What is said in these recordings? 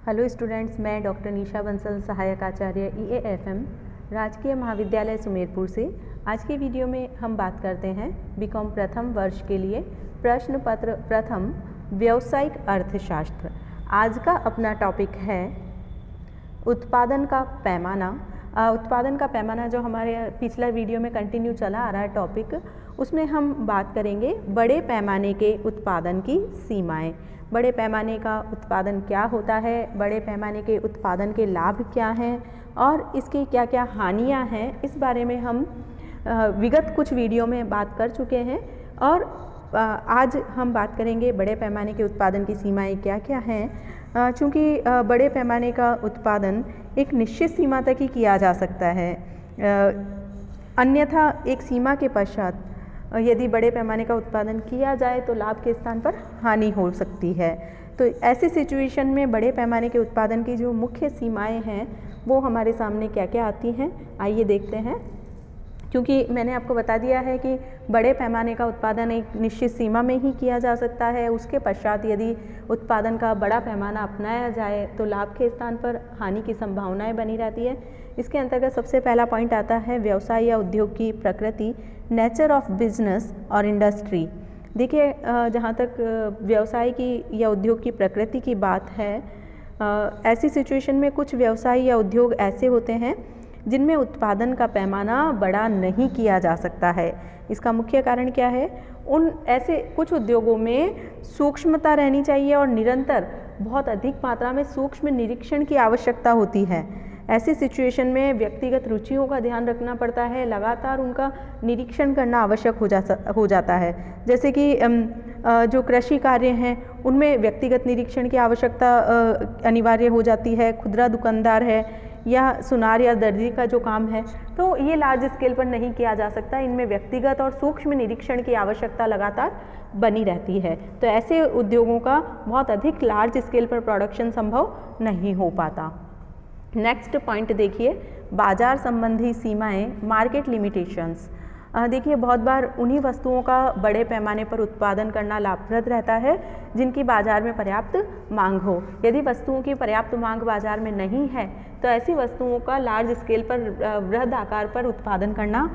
Hello students, मैं doctor निशा बंसल, सहायक आचार्य EAFM राजकीय महाविद्यालय सुमेरपुर से। आज की वीडियो में हम बात करते हैं बीकॉम प्रथम वर्ष के लिए प्रश्न पत्र प्रथम व्यावसायिक अर्थशास्त्र। आज का अपना टॉपिक है उत्पादन का पैमाना। उत्पादन का पैमाना जो हमारे पिछला वीडियो में कंटिन्यू चला आ रहा है टॉपिक, उसमें हम बात करेंगे बड़े पैमाने के उत्पादन की सीमाएं। बड़े पैमाने का उत्पादन क्या होता है, बड़े पैमाने के उत्पादन के लाभ क्या हैं और इसकी क्या क्या हानियां हैं, इस बारे में हम विगत कुछ वीडियो में बात कर चुके हैं। और आज हम बात करेंगे बड़े पैमाने के उत्पादन की सीमाएं क्या क्या हैं। चूँकि बड़े पैमाने का उत्पादन एक निश्चित सीमा तक ही किया जा सकता है, अन्यथा एक सीमा के पश्चात यदि बड़े पैमाने का उत्पादन किया जाए तो लाभ के स्थान पर हानि हो सकती है। तो ऐसी सिचुएशन में बड़े पैमाने के उत्पादन की जो मुख्य सीमाएं हैं वो हमारे सामने क्या क्या आती हैं, आइए देखते हैं। क्योंकि मैंने आपको बता दिया है कि बड़े पैमाने का उत्पादन एक निश्चित सीमा में ही किया जा सकता है, उसके पश्चात यदि उत्पादन का बड़ा पैमाना अपनाया जाए तो लाभ के स्थान पर हानि की संभावनाएं बनी रहती है। इसके अंतर्गत सबसे पहला पॉइंट आता है व्यवसाय या उद्योग की प्रकृति, नेचर ऑफ बिजनेस और इंडस्ट्री। देखिए, जहाँ तक व्यवसाय की या उद्योग की प्रकृति की बात है, ऐसी सिचुएशन में कुछ व्यवसाय या उद्योग ऐसे होते हैं जिनमें उत्पादन का पैमाना बड़ा नहीं किया जा सकता है। इसका मुख्य कारण क्या है? उन ऐसे कुछ उद्योगों में सूक्ष्मता रहनी चाहिए और निरंतर बहुत अधिक मात्रा में सूक्ष्म निरीक्षण की आवश्यकता होती है। ऐसी सिचुएशन में व्यक्तिगत रुचियों का ध्यान रखना पड़ता है, लगातार उनका निरीक्षण करना आवश्यक हो जाता है। जैसे कि जो कृषि कार्य हैं उनमें व्यक्तिगत निरीक्षण की आवश्यकता अनिवार्य हो जाती है। खुदरा दुकानदार है या सुनार या दर्जी का जो काम है, तो ये लार्ज स्केल पर नहीं किया जा सकता। इनमें व्यक्तिगत और सूक्ष्म निरीक्षण की आवश्यकता लगातार बनी रहती है। तो ऐसे उद्योगों का बहुत अधिक लार्ज स्केल पर प्रोडक्शन संभव नहीं हो पाता। नेक्स्ट पॉइंट देखिए, बाजार संबंधी सीमाएं, मार्केट लिमिटेशंस। देखिए, बहुत बार उन्हीं वस्तुओं का बड़े पैमाने पर उत्पादन करना लाभप्रद रहता है जिनकी बाजार में पर्याप्त मांग हो। यदि वस्तुओं की पर्याप्त मांग बाजार में नहीं है तो ऐसी वस्तुओं का लार्ज स्केल पर वृहद आकार पर उत्पादन करना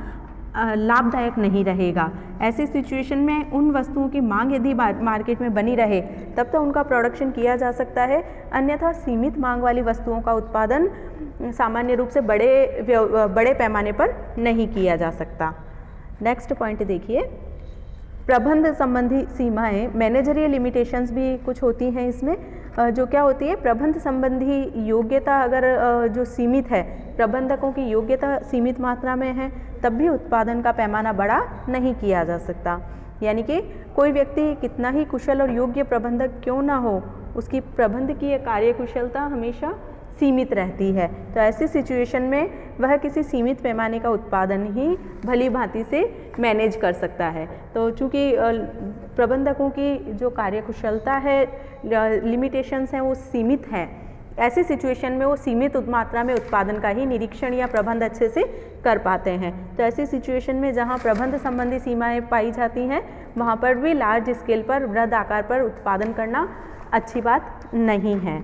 लाभदायक नहीं रहेगा। ऐसी सिचुएशन में उन वस्तुओं की मांग यदि मार्केट में बनी रहे तब तो उनका प्रोडक्शन किया जा सकता है, अन्यथा सीमित मांग वाली वस्तुओं का उत्पादन सामान्य रूप से बड़े पैमाने पर नहीं किया जा सकता। नेक्स्ट पॉइंट देखिए, प्रबंध संबंधी सीमाएं, मैनेजरियल लिमिटेशंस भी कुछ होती हैं इसमें। जो क्या होती है, प्रबंध संबंधी योग्यता अगर जो सीमित है, प्रबंधकों की योग्यता सीमित मात्रा में है, तब भी उत्पादन का पैमाना बड़ा नहीं किया जा सकता। यानी कि कोई व्यक्ति कितना ही कुशल और योग्य प्रबंधक क्यों ना हो, उसकी प्रबंधकीय कार्यकुशलता हमेशा सीमित रहती है। तो ऐसी सिचुएशन में वह किसी सीमित पैमाने का उत्पादन ही भली भांति से मैनेज कर सकता है। तो चूँकि प्रबंधकों की जो कार्यकुशलता है, लिमिटेशंस हैं, वो सीमित हैं, ऐसी सिचुएशन में वो सीमित मात्रा में उत्पादन का ही निरीक्षण या प्रबंध अच्छे से कर पाते हैं। तो ऐसी सिचुएशन में जहाँ प्रबंध संबंधी सीमाएं पाई जाती हैं वहाँ पर भी लार्ज स्केल पर वृहद आकार पर उत्पादन करना अच्छी बात नहीं है,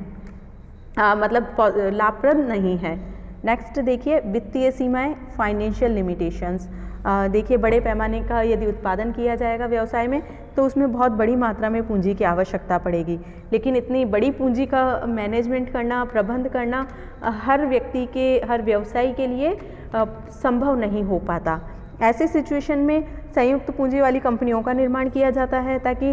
मतलब लाभप्रद नहीं है। नेक्स्ट देखिए, वित्तीय सीमाएं, फाइनेंशियल लिमिटेशंस। देखिए, बड़े पैमाने का यदि उत्पादन किया जाएगा व्यवसाय में तो उसमें बहुत बड़ी मात्रा में पूंजी की आवश्यकता पड़ेगी, लेकिन इतनी बड़ी पूंजी का मैनेजमेंट करना, प्रबंध करना हर व्यक्ति के, हर व्यवसायी के लिए संभव नहीं हो पाता। ऐसे सिचुएशन में संयुक्त पूंजी वाली कंपनियों का निर्माण किया जाता है ताकि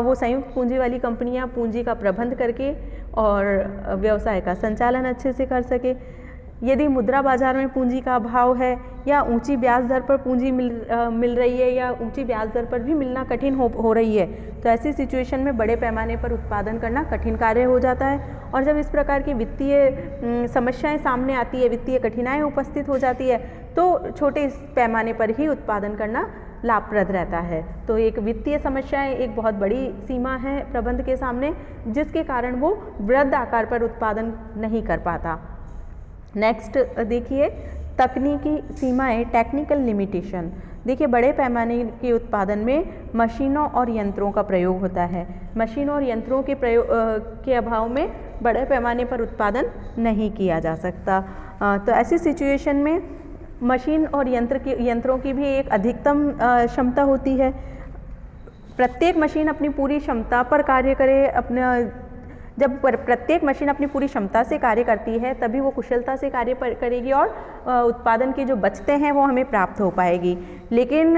वो संयुक्त पूंजी वाली कंपनियां पूंजी का प्रबंध करके और व्यवसाय का संचालन अच्छे से कर सके। यदि मुद्रा बाजार में पूंजी का अभाव है या ऊंची ब्याज दर पर पूंजी मिल रही है या ऊंची ब्याज दर पर भी मिलना कठिन हो रही है, तो ऐसी सिचुएशन में बड़े पैमाने पर उत्पादन करना कठिन कार्य हो जाता है। और जब इस प्रकार की वित्तीय समस्याएं सामने आती है, वित्तीय कठिनाई उपस्थित हो जाती है, तो छोटे पैमाने पर ही उत्पादन करना लाभप्रद रहता है। तो एक वित्तीय समस्याएं एक बहुत बड़ी सीमा है प्रबंध के सामने, जिसके कारण वो वृहद आकार पर उत्पादन नहीं कर पाता। नेक्स्ट देखिए, तकनीकी सीमाएं, टेक्निकल लिमिटेशन। देखिए, बड़े पैमाने के उत्पादन में मशीनों और यंत्रों का प्रयोग होता है। मशीनों और यंत्रों के प्रयोग के अभाव में बड़े पैमाने पर उत्पादन नहीं किया जा सकता। तो ऐसी सिचुएशन में मशीन और यंत्रों की भी एक अधिकतम क्षमता होती है। प्रत्येक मशीन अपनी पूरी क्षमता पर कार्य करे, जब प्रत्येक मशीन अपनी पूरी क्षमता से कार्य करती है तभी वो कुशलता से कार्य करेगी और उत्पादन के जो बचते हैं वो हमें प्राप्त हो पाएगी। लेकिन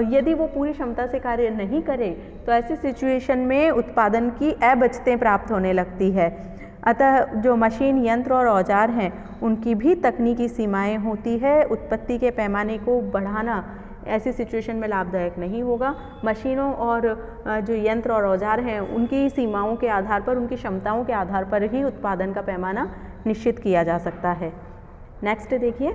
यदि वो पूरी क्षमता से कार्य नहीं करे तो ऐसी सिचुएशन में उत्पादन की अबचतें प्राप्त होने लगती है। अतः जो मशीन, यंत्र और औजार हैं उनकी भी तकनीकी सीमाएं होती है। उत्पत्ति के पैमाने को बढ़ाना ऐसी सिचुएशन में लाभदायक नहीं होगा। मशीनों और जो यंत्र और औजार हैं उनकी सीमाओं के आधार पर, उनकी क्षमताओं के आधार पर ही उत्पादन का पैमाना निश्चित किया जा सकता है। नेक्स्ट देखिए,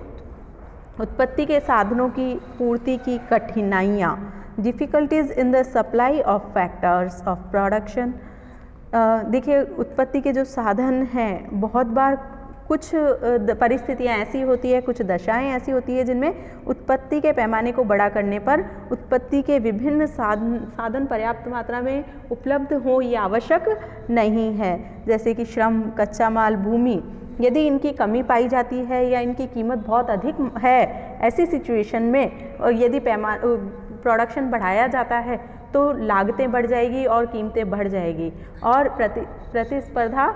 उत्पत्ति के साधनों की पूर्ति की कठिनाइयाँ, difficulties in the supply of factors of production. देखिए, उत्पत्ति के जो साधन हैं बहुत बार कुछ परिस्थितियाँ ऐसी होती है, कुछ दशाएं ऐसी होती है जिनमें उत्पत्ति के पैमाने को बड़ा करने पर उत्पत्ति के विभिन्न साधन पर्याप्त मात्रा में उपलब्ध हो ये आवश्यक नहीं है। जैसे कि श्रम, कच्चा माल, भूमि, यदि इनकी कमी पाई जाती है या इनकी कीमत बहुत अधिक है, ऐसी सिचुएशन में यदि प्रोडक्शन बढ़ाया जाता है तो लागतें बढ़ जाएगी और कीमतें बढ़ जाएगी और प्रतिस्पर्धा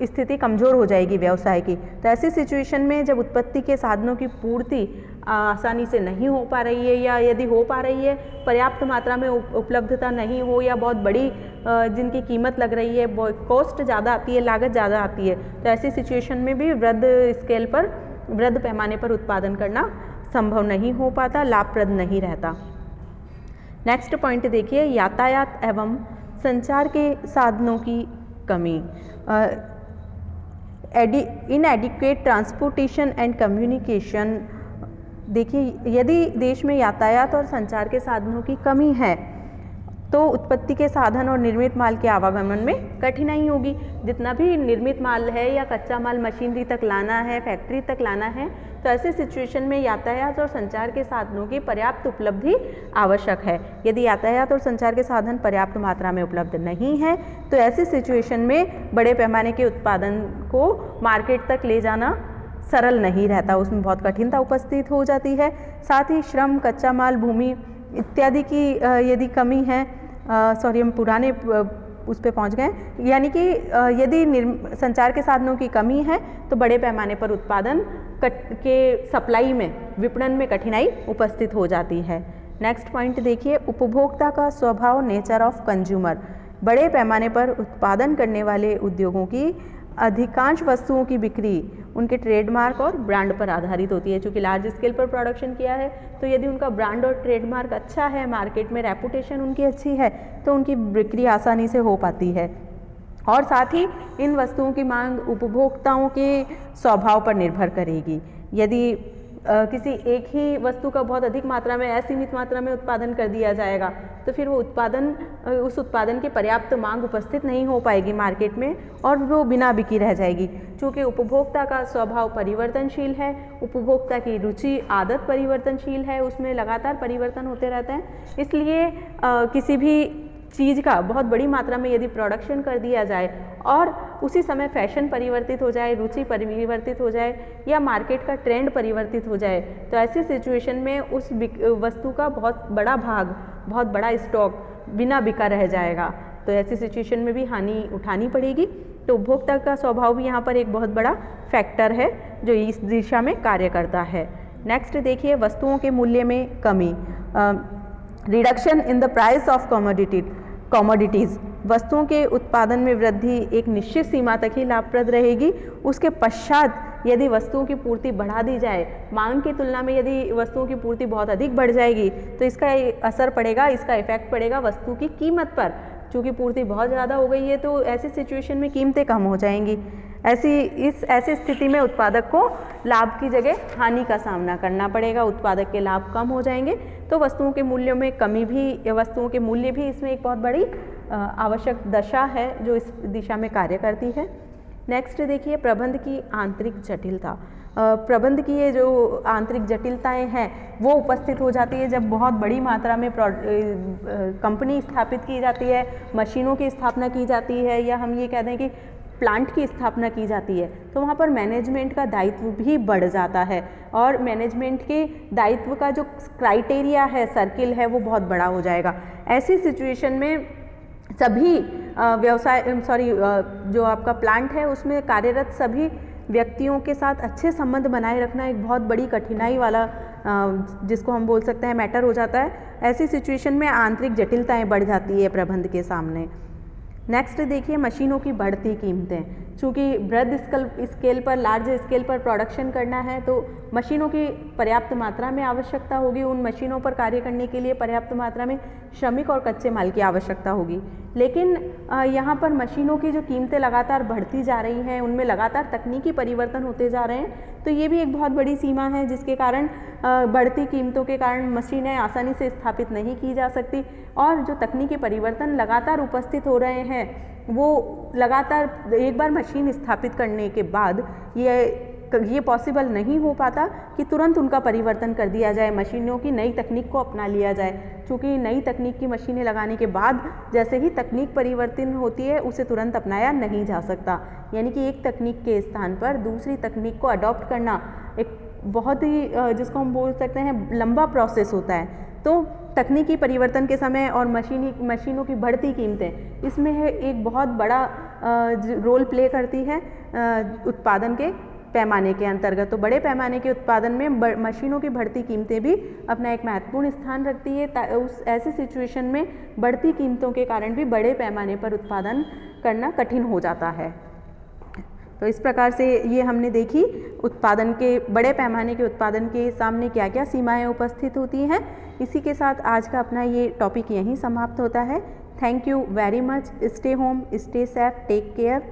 स्थिति कमज़ोर हो जाएगी व्यवसाय की। तो ऐसी सिचुएशन में जब उत्पत्ति के साधनों की पूर्ति आसानी से नहीं हो पा रही है या यदि हो पा रही है पर्याप्त मात्रा में उपलब्धता नहीं हो या बहुत बड़ी जिनकी कीमत लग रही है, कॉस्ट ज़्यादा आती है, लागत ज़्यादा आती है, तो ऐसी सिचुएशन में भी वृहद पैमाने पर उत्पादन करना संभव नहीं हो पाता, लाभप्रद नहीं रहता। नेक्स्ट पॉइंट देखिए, यातायात एवं संचार के साधनों की कमी, इनएडिक्वेट ट्रांसपोर्टेशन एंड कम्युनिकेशन। देखिए, यदि देश में यातायात और संचार के साधनों की कमी है तो उत्पत्ति के साधन और निर्मित माल के आवागमन में कठिनाई होगी। जितना भी निर्मित माल है या कच्चा माल मशीनरी तक लाना है, फैक्ट्री तक लाना है, तो ऐसे सिचुएशन में यातायात और संचार के साधनों की पर्याप्त उपलब्धि आवश्यक है। यदि यातायात और संचार के साधन पर्याप्त मात्रा में उपलब्ध नहीं है तो ऐसी सिचुएशन में बड़े पैमाने के उत्पादन को मार्केट तक ले जाना सरल नहीं रहता, उसमें बहुत कठिनता उपस्थित हो जाती है। साथ ही श्रम, कच्चा माल, भूमि इत्यादि की यदि कमी है, हम पुराने उस पे पहुँच गए, यानी कि यदि संचार के साधनों की कमी है तो बड़े पैमाने पर उत्पादन के सप्लाई में, विपणन में कठिनाई उपस्थित हो जाती है। नेक्स्ट पॉइंट देखिए, उपभोक्ता का स्वभाव, नेचर ऑफ कंज्यूमर। बड़े पैमाने पर उत्पादन करने वाले उद्योगों की अधिकांश वस्तुओं की बिक्री उनके ट्रेडमार्क और ब्रांड पर आधारित होती है। चूँकि लार्ज स्केल पर प्रोडक्शन किया है तो यदि उनका ब्रांड और ट्रेडमार्क अच्छा है, मार्केट में रेपुटेशन उनकी अच्छी है, तो उनकी बिक्री आसानी से हो पाती है। और साथ ही इन वस्तुओं की मांग उपभोक्ताओं के स्वभाव पर निर्भर करेगी। यदि किसी एक ही वस्तु का बहुत अधिक मात्रा में, असीमित मात्रा में उत्पादन कर दिया जाएगा तो फिर वो उस उत्पादन की पर्याप्त मांग उपस्थित नहीं हो पाएगी मार्केट में और वो बिना बिकी रह जाएगी। क्योंकि उपभोक्ता का स्वभाव परिवर्तनशील है, उपभोक्ता की रुचि, आदत परिवर्तनशील है, उसमें लगातार परिवर्तन होते रहते हैं। इसलिए किसी भी चीज़ का बहुत बड़ी मात्रा में यदि प्रोडक्शन कर दिया जाए और उसी समय फैशन परिवर्तित हो जाए, रुचि परिवर्तित हो जाए या मार्केट का ट्रेंड परिवर्तित हो जाए, तो ऐसी सिचुएशन में उस वस्तु का बहुत बड़ा भाग, बहुत बड़ा स्टॉक बिना बिका रह जाएगा। तो ऐसी सिचुएशन में भी हानि उठानी पड़ेगी। तो उपभोक्ता का स्वभाव भी यहाँ पर एक बहुत बड़ा फैक्टर है जो इस दिशा में कार्य करता है। नेक्स्ट देखिए, वस्तुओं के मूल्य में कमी, reduction in the price of commodities. वस्तुओं के उत्पादन में वृद्धि एक निश्चित सीमा तक ही लाभप्रद रहेगी। उसके पश्चात यदि वस्तुओं की पूर्ति बढ़ा दी जाए, मांग की तुलना में यदि वस्तुओं की पूर्ति बहुत अधिक बढ़ जाएगी तो इसका असर पड़ेगा, इसका इफेक्ट पड़ेगा वस्तु की कीमत पर। चूँकि पूर्ति बहुत ज़्यादा हो गई है तो ऐसी सिचुएशन में कीमतें कम हो जाएंगी। ऐसी स्थिति में उत्पादक को लाभ की जगह हानि का सामना करना पड़ेगा, उत्पादक के लाभ कम हो जाएंगे। तो वस्तुओं के मूल्यों में कमी भी, वस्तुओं के मूल्य भी इसमें एक बहुत बड़ी आवश्यक दशा है जो इस दिशा में कार्य करती है। नेक्स्ट देखिए प्रबंध की आंतरिक जटिलता। प्रबंध की ये जो आंतरिक जटिलताएं हैं वो उपस्थित हो जाती है जब बहुत बड़ी मात्रा में कंपनी स्थापित की जाती है, मशीनों की स्थापना की जाती है, या हम ये कह दें कि प्लांट की स्थापना की जाती है, तो वहाँ पर मैनेजमेंट का दायित्व भी बढ़ जाता है और मैनेजमेंट के दायित्व का जो क्राइटेरिया है, सर्किल है, वो बहुत बड़ा हो जाएगा। ऐसी सिचुएशन में सभी जो आपका प्लांट है उसमें कार्यरत सभी व्यक्तियों के साथ अच्छे संबंध बनाए रखना एक बहुत बड़ी कठिनाई वाला जिसको हम बोल सकते हैं मैटर हो जाता है। ऐसी सिचुएशन में आंतरिक जटिलताएं बढ़ जाती है प्रबंध के सामने। नेक्स्ट देखिए मशीनों की बढ़ती कीमतें। चूँकि बृहद स्केल पर, लार्ज स्केल पर प्रोडक्शन करना है तो मशीनों की पर्याप्त मात्रा में आवश्यकता होगी। उन मशीनों पर कार्य करने के लिए पर्याप्त मात्रा में श्रमिक और कच्चे माल की आवश्यकता होगी। लेकिन यहाँ पर मशीनों की जो कीमतें लगातार बढ़ती जा रही हैं, उनमें लगातार तकनीकी परिवर्तन होते जा रहे हैं, तो ये भी एक बहुत बड़ी सीमा है जिसके कारण बढ़ती कीमतों के कारण मशीनें आसानी से स्थापित नहीं की जा सकती और जो तकनीकी परिवर्तन लगातार उपस्थित हो रहे हैं वो लगातार एक बार मशीन स्थापित करने के बाद ये पॉसिबल नहीं हो पाता कि तुरंत उनका परिवर्तन कर दिया जाए, मशीनों की नई तकनीक को अपना लिया जाए। चूँकि नई तकनीक की मशीनें लगाने के बाद जैसे ही तकनीक परिवर्तन होती है उसे तुरंत अपनाया नहीं जा सकता, यानी कि एक तकनीक के स्थान पर दूसरी तकनीक को अडॉप्ट करना एक बहुत ही जिसको हम बोल सकते हैं लंबा प्रोसेस होता है। तो तकनीकी परिवर्तन के समय और मशीनों की बढ़ती कीमतें इसमें एक बहुत बड़ा रोल प्ले करती है उत्पादन के पैमाने के अंतर्गत। तो बड़े पैमाने के उत्पादन में मशीनों की बढ़ती कीमतें भी अपना एक महत्वपूर्ण स्थान रखती है। उस ऐसी सिचुएशन में बढ़ती कीमतों के कारण भी बड़े पैमाने पर उत्पादन करना कठिन हो जाता है। तो इस प्रकार से ये हमने देखी उत्पादन के बड़े पैमाने के उत्पादन के सामने क्या क्या सीमाएं उपस्थित होती हैं। इसी के साथ आज का अपना ये टॉपिक यहीं समाप्त होता है। Thank you very much. Stay home, stay safe, take care.